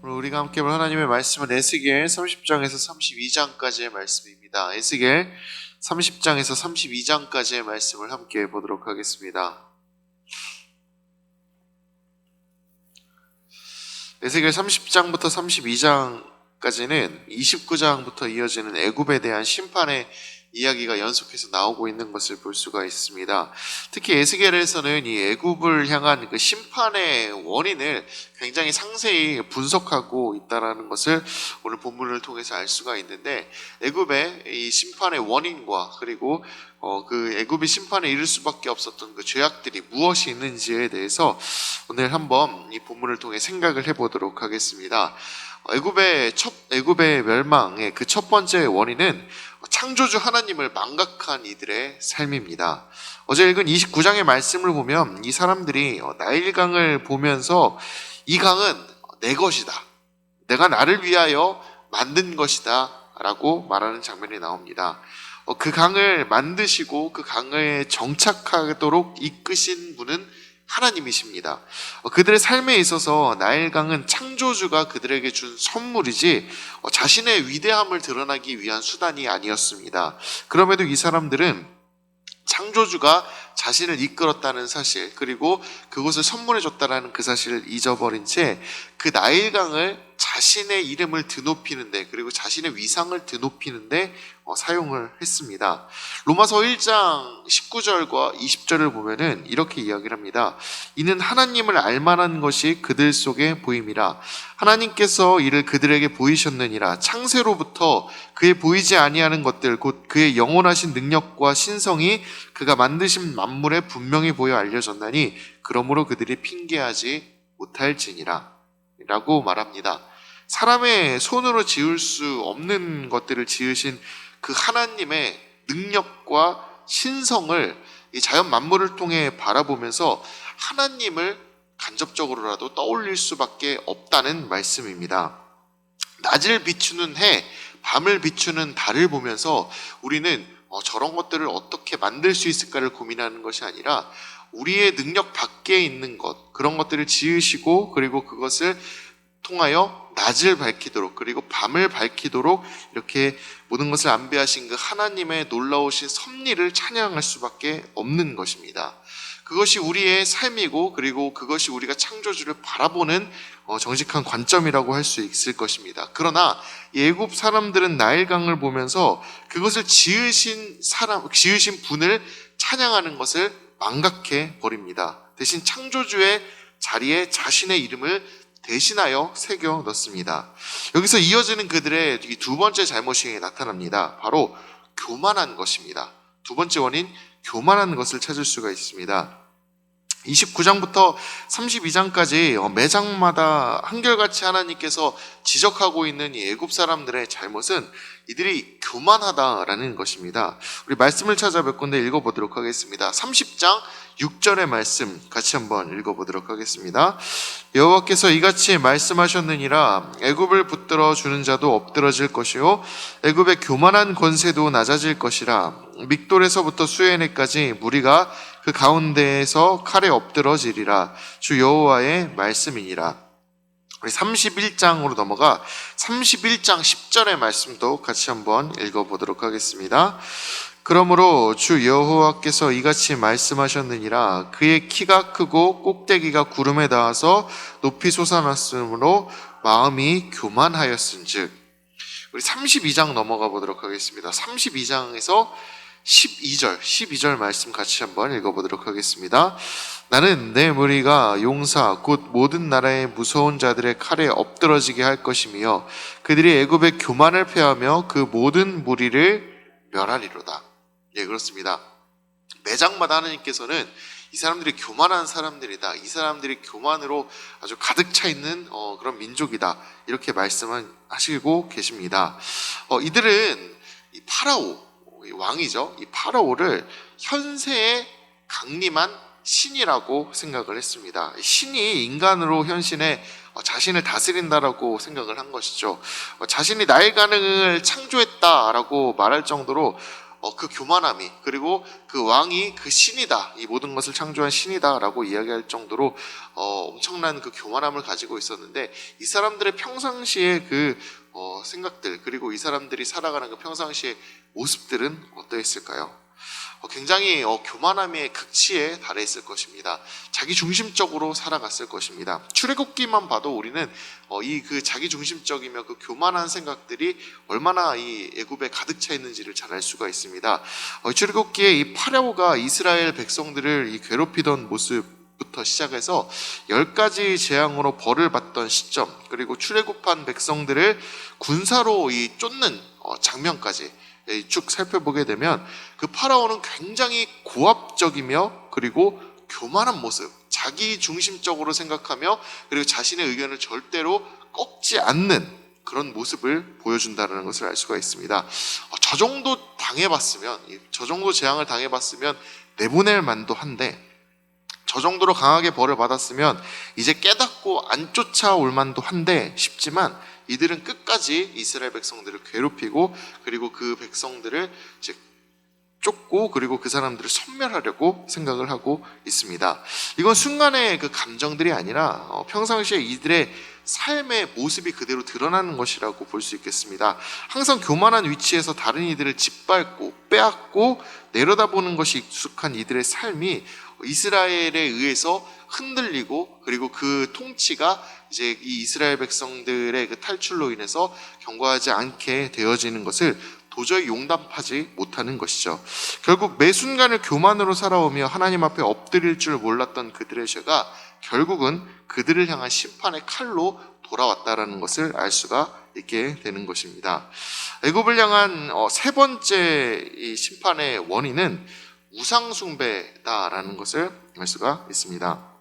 오늘 우리가 함께 볼 하나님의 말씀은 에스겔 30장에서 32장까지의 말씀입니다. 에스겔 30장에서 32장까지의 말씀을 함께 보도록 하겠습니다. 에스겔 30장부터 32장까지는 29장부터 이어지는 애굽에 대한 심판의 이야기가 연속해서 나오고 있는 것을 볼 수가 있습니다. 특히 에스겔에서는 이 애굽을 향한 그 심판의 원인을 굉장히 상세히 분석하고 있다는 것을 오늘 본문을 통해서 알 수가 있는데, 애굽의 이 심판의 원인과 그리고 그 애굽이 심판에 이를 수밖에 없었던 그 죄악들이 무엇이 있는지에 대해서 오늘 한번 이 본문을 통해 생각을 해보도록 하겠습니다. 애굽의 멸망의 그 첫 번째 원인은 창조주 하나님을 망각한 이들의 삶입니다. 어제 읽은 29장의 말씀을 보면 이 사람들이 나일강을 보면서 이 강은 내 것이다, 내가 나를 위하여 만든 것이다 라고 말하는 장면이 나옵니다. 그 강을 만드시고 그 강에 정착하도록 이끄신 분은 하나님이십니다. 그들의 삶에 있어서 나일강은 창조주가 그들에게 준 선물이지 자신의 위대함을 드러나기 위한 수단이 아니었습니다. 그럼에도 이 사람들은 창조주가 자신을 이끌었다는 사실, 그리고 그것을 선물해줬다는 그 사실을 잊어버린 채 그 나일강을 자신의 이름을 드높이는데, 그리고 자신의 위상을 드높이는데 사용을 했습니다. 로마서 1장 19절과 20절을 보면은 이렇게 이야기를 합니다. 이는 하나님을 알만한 것이 그들 속에 보임이라. 하나님께서 이를 그들에게 보이셨느니라. 창세로부터 그의 보이지 아니하는 것들, 곧 그의 영원하신 능력과 신성이 그가 만드신 만물에 분명히 보여 알려졌나니 그러므로 그들이 핑계하지 못할지니라 라고 말합니다. 사람의 손으로 지을 수 없는 것들을 지으신 그 하나님의 능력과 신성을 이 자연 만물을 통해 바라보면서 하나님을 간접적으로라도 떠올릴 수밖에 없다는 말씀입니다. 낮을 비추는 해, 밤을 비추는 달을 보면서 우리는 저런 것들을 어떻게 만들 수 있을까를 고민하는 것이 아니라 우리의 능력 밖에 있는 것, 그런 것들을 지으시고 그리고 그것을 통하여 낮을 밝히도록 그리고 밤을 밝히도록 이렇게 모든 것을 안배하신 그 하나님의 놀라우신 섭리를 찬양할 수밖에 없는 것입니다. 그것이 우리의 삶이고 그리고 그것이 우리가 창조주를 바라보는 정직한 관점이라고 할 수 있을 것입니다. 그러나 애굽 사람들은 나일강을 보면서 그것을 지으신 분을 찬양하는 것을 망각해 버립니다. 대신 창조주의 자리에 자신의 이름을 대신하여 새겨 넣습니다. 여기서 이어지는 그들의 이 두 번째 잘못이 나타납니다. 바로 교만한 것입니다. 두 번째 원인, 교만한 것을 찾을 수가 있습니다. 29장부터 32장까지 매장마다 한결같이 하나님께서 지적하고 있는 이 애굽 사람들의 잘못은 이들이 교만하다라는 것입니다. 우리 말씀을 찾아볼 건데 읽어보도록 하겠습니다. 30장 6절의 말씀 같이 한번 읽어보도록 하겠습니다. 여호와께서 이같이 말씀하셨느니라. 애굽을 붙들어 주는 자도 엎드러질 것이요 애굽의 교만한 권세도 낮아질 것이라. 믹돌에서부터 수에네까지 무리가 그 가운데에서 칼에 엎드러지리라. 주 여호와의 말씀이니라. 우리 31장으로 넘어가 31장 10절의 말씀도 같이 한번 읽어보도록 하겠습니다. 그러므로 주 여호와께서 이같이 말씀하셨느니라. 그의 키가 크고 꼭대기가 구름에 닿아서 높이 솟아났으므로 마음이 교만하였은즉. 우리 32장 넘어가 보도록 하겠습니다. 32장에서 12절 말씀 같이 한번 읽어보도록 하겠습니다. 나는 내 무리가 용사 곧 모든 나라의 무서운 자들의 칼에 엎드러지게 할 것이며 그들이 애굽의 교만을 폐하며 그 모든 무리를 멸하리로다. 예, 그렇습니다. 매장마다 하나님께서는 이 사람들이 교만한 사람들이다, 이 사람들이 교만으로 아주 가득 차 있는 그런 민족이다, 이렇게 말씀하시고 계십니다. 이들은 이 파라오, 이 왕이죠. 이 파라오를 현세의 강림한 신이라고 생각을 했습니다. 신이 인간으로 현신해 자신을 다스린다라고 생각을 한 것이죠. 자신이 나일강을 창조했다라고 말할 정도로 그 교만함이, 그리고 그 왕이 그 신이다, 이 모든 것을 창조한 신이다라고 이야기할 정도로 엄청난 그 교만함을 가지고 있었는데, 이 사람들의 평상시의 그 생각들, 그리고 이 사람들이 살아가는 그 평상시의 모습들은 어떠했을까요? 굉장히 교만함의 극치에 달해 있을 것입니다. 자기 중심적으로 살아갔을 것입니다. 출애굽기만 봐도 우리는 이 그 자기 중심적이며 그 교만한 생각들이 얼마나 이 애굽에 가득 차 있는지를 잘 알 수가 있습니다. 출애굽기에 이 파라오가 이스라엘 백성들을 이 괴롭히던 모습부터 시작해서 10가지 재앙으로 벌을 받던 시점, 그리고 출애굽한 백성들을 군사로 이 쫓는 장면까지 쭉 살펴보게 되면, 그 파라오는 굉장히 고압적이며 그리고 교만한 모습, 자기 중심적으로 생각하며 그리고 자신의 의견을 절대로 꺾지 않는 그런 모습을 보여준다는 것을 알 수가 있습니다. 저 정도 당해봤으면, 저 정도 재앙을 당해봤으면 내보낼 만도 한데, 저 정도로 강하게 벌을 받았으면 이제 깨닫고 안 쫓아올 만도 한데 싶지만, 이들은 끝까지 이스라엘 백성들을 괴롭히고 그리고 그 백성들을 이제 쫓고 그리고 그 사람들을 섬멸하려고 생각을 하고 있습니다. 이건 순간의 그 감정들이 아니라 평상시에 이들의 삶의 모습이 그대로 드러나는 것이라고 볼 수 있겠습니다. 항상 교만한 위치에서 다른 이들을 짓밟고 빼앗고 내려다보는 것이 익숙한 이들의 삶이 이스라엘에 의해서 흔들리고, 그리고 그 통치가 이제 이 이스라엘 백성들의 그 탈출로 인해서 견고하지 않게 되어지는 것을 도저히 용납하지 못하는 것이죠. 결국 매 순간을 교만으로 살아오며 하나님 앞에 엎드릴 줄 몰랐던 그들의 죄가 결국은 그들을 향한 심판의 칼로 돌아왔다라는 것을 알 수가 있게 되는 것입니다. 애굽을 향한 세 번째 이 심판의 원인은 우상 숭배다라는 것을 알 수가 있습니다.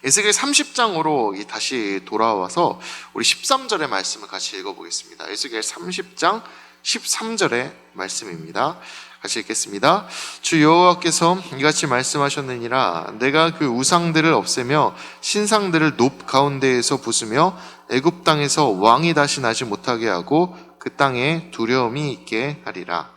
에스겔 30장으로 다시 돌아와서 우리 13절의 말씀을 같이 읽어보겠습니다. 에스겔 30장 13절의 말씀입니다. 같이 읽겠습니다. 주 여호와께서 이같이 말씀하셨느니라. 내가 그 우상들을 없애며 신상들을 높 가운데에서 부수며 애굽 땅에서 왕이 다시 나지 못하게 하고 그 땅에 두려움이 있게 하리라.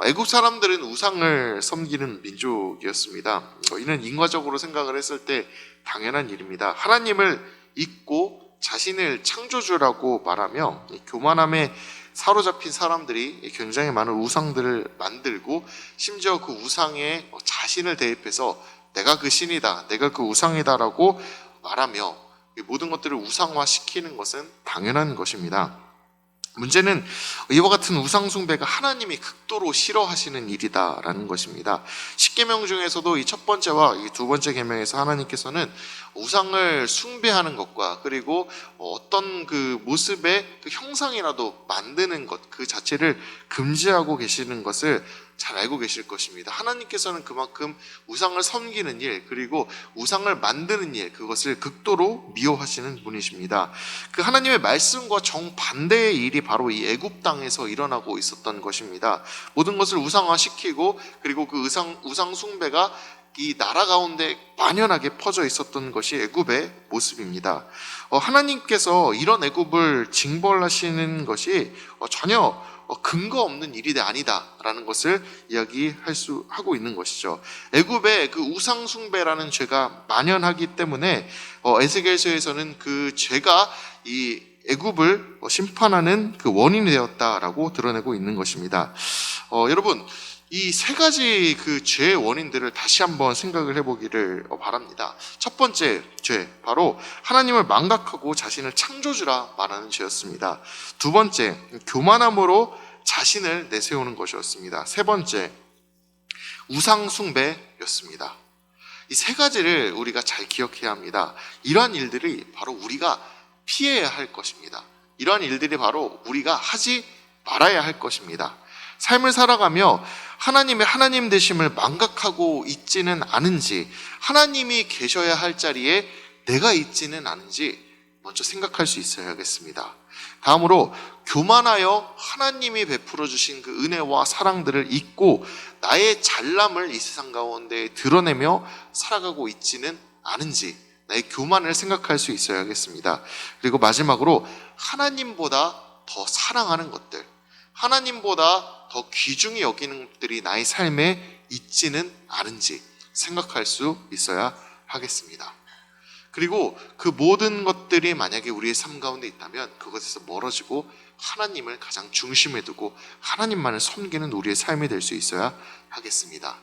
애굽 사람들은 우상을 섬기는 민족이었습니다. 이는 인과적으로 생각을 했을 때 당연한 일입니다. 하나님을 잊고 자신을 창조주라고 말하며 교만함에 사로잡힌 사람들이 굉장히 많은 우상들을 만들고, 심지어 그 우상에 자신을 대입해서 내가 그 신이다, 내가 그 우상이다라고 말하며 모든 것들을 우상화시키는 것은 당연한 것입니다. 문제는 이와 같은 우상 숭배가 하나님이 극도로 싫어하시는 일이다라는 것입니다. 10계명 중에서도 이 첫 번째와 이 두 번째 계명에서 하나님께서는 우상을 숭배하는 것과 그리고 어떤 그 모습의 그 형상이라도 만드는 것 그 자체를 금지하고 계시는 것을 잘 알고 계실 것입니다. 하나님께서는 그만큼 우상을 섬기는 일, 그리고 우상을 만드는 일, 그것을 극도로 미워하시는 분이십니다. 그 하나님의 말씀과 정반대의 일이 바로 이 애굽 땅에서 일어나고 있었던 것입니다. 모든 것을 우상화시키고, 그리고 그 우상 숭배가 이 나라 가운데 만연하게 퍼져 있었던 것이 애굽의 모습입니다. 하나님께서 이런 애굽을 징벌하시는 것이 전혀 근거 없는 일이 아니다라는 것을 하고 있는 것이죠. 애굽에 그 우상 숭배라는 죄가 만연하기 때문에 에스겔서에서는 그 죄가 이 애굽을 심판하는 그 원인이 되었다라고 드러내고 있는 것입니다. 여러분, 이 세 가지 그 죄의 원인들을 다시 한번 생각을 해보기를 바랍니다. 첫 번째 죄, 바로 하나님을 망각하고 자신을 창조주라 말하는 죄였습니다. 두 번째, 교만함으로 자신을 내세우는 것이었습니다. 세 번째, 우상 숭배였습니다. 이 세 가지를 우리가 잘 기억해야 합니다. 이러한 일들이 바로 우리가 피해야 할 것입니다. 이러한 일들이 바로 우리가 하지 말아야 할 것입니다. 삶을 살아가며 하나님의 하나님 되심을 망각하고 있지는 않은지, 하나님이 계셔야 할 자리에 내가 있지는 않은지 먼저 생각할 수 있어야겠습니다. 다음으로, 교만하여 하나님이 베풀어 주신 그 은혜와 사랑들을 잊고 나의 잘남을 이 세상 가운데 드러내며 살아가고 있지는 않은지 나의 교만을 생각할 수 있어야겠습니다. 그리고 마지막으로, 하나님보다 더 사랑하는 것들, 하나님보다 더 귀중히 여기는 것들이 나의 삶에 있지는 않은지 생각할 수 있어야 하겠습니다. 그리고 그 모든 것들이 만약에 우리의 삶 가운데 있다면 그것에서 멀어지고 하나님을 가장 중심에 두고 하나님만을 섬기는 우리의 삶이 될 수 있어야 하겠습니다.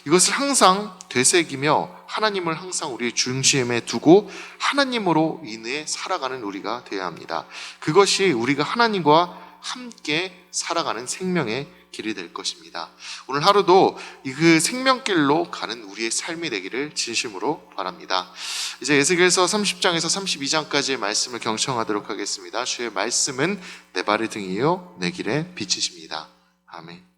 이것을 항상 되새기며 하나님을 항상 우리의 중심에 두고 하나님으로 인해 살아가는 우리가 되어야 합니다. 그것이 우리가 하나님과 함께 살아가는 생명의 길이 될 것입니다. 오늘 하루도 그 생명길로 가는 우리의 삶이 되기를 진심으로 바랍니다. 이제 에스겔서 30장에서 32장까지의 말씀을 경청하도록 하겠습니다. 주의 말씀은 내 발의 등이요 내 길에 빛이십니다. 아멘.